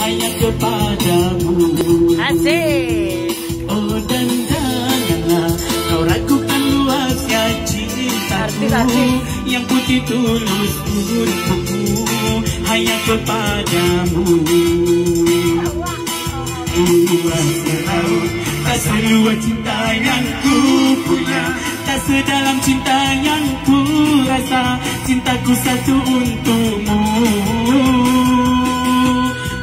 hanya kepadamu. Asik. Oh dan janganlah kau ragukan luasnya cintaku yang putih tulus untukmu, hanya kepadamu. Luasnya laut, tak seluas cinta yang ku punya, tak sedalam cinta yang ku rasa. Cintaku satu untukmu.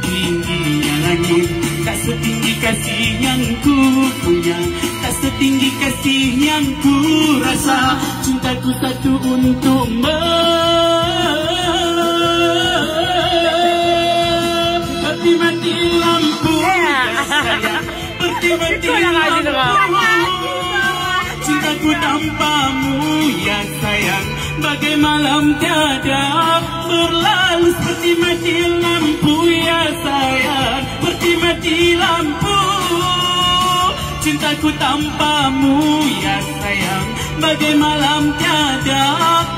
Tingginya langit, tak setinggi kasih yang ku punya, tak setinggi kasih yang ku rasa. Cintaku satu untukmu. Mati-mati lampu sayang, mati-mati lampu. Cintaku tanpamu ya sayang, bagai malam tiada berlalu. Seperti mati lampu ya sayang, seperti mati lampu. Cintaku tanpamu ya sayang, bagai malam tiada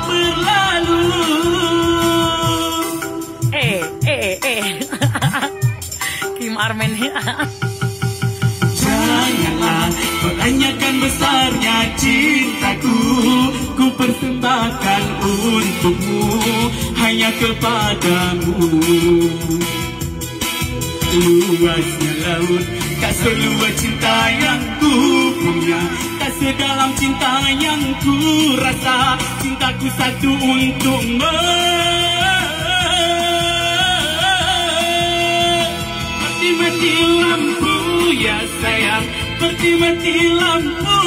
berlalu. Kim Armen ya. Janganlah pertanyakan besarnya cintaku, ku persembahkan untukmu, hanya kepadamu. Luasnya laut, tak seluas cinta yang ku punya, tak sedalam cinta yang ku rasa. Cintaku satu untukmu. Mati lampu ya sayang, mati lampu.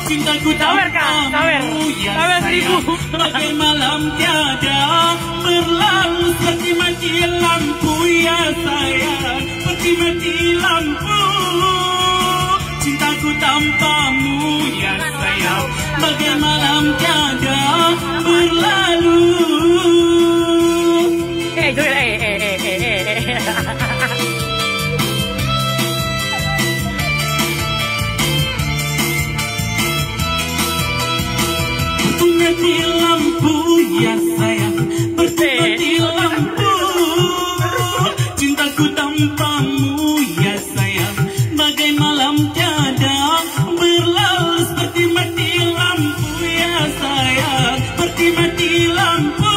Cintaku tanpamu ya sayang, bagai malam tiada berlalu. Mati lampu ya sayang, mati lampu. Cintaku tanpamu ya sayang, bagai malam tiada berlalu. Mati lampu ya sayang, mati lampu. Cintaku tanpamu ya sayang, bagai malam tiada berlalu. Seperti mati lampu ya sayang, seperti mati lampu.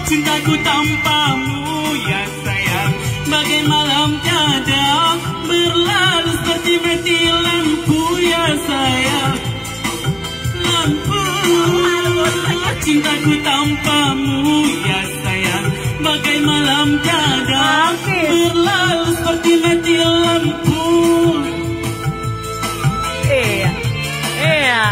Cintaku tanpamu ya sayang, bagai malam tiada berlalu. Seperti mati lampu ya sayang, lampu. Cintaku tanpamu ya sayang, bagai malam tiada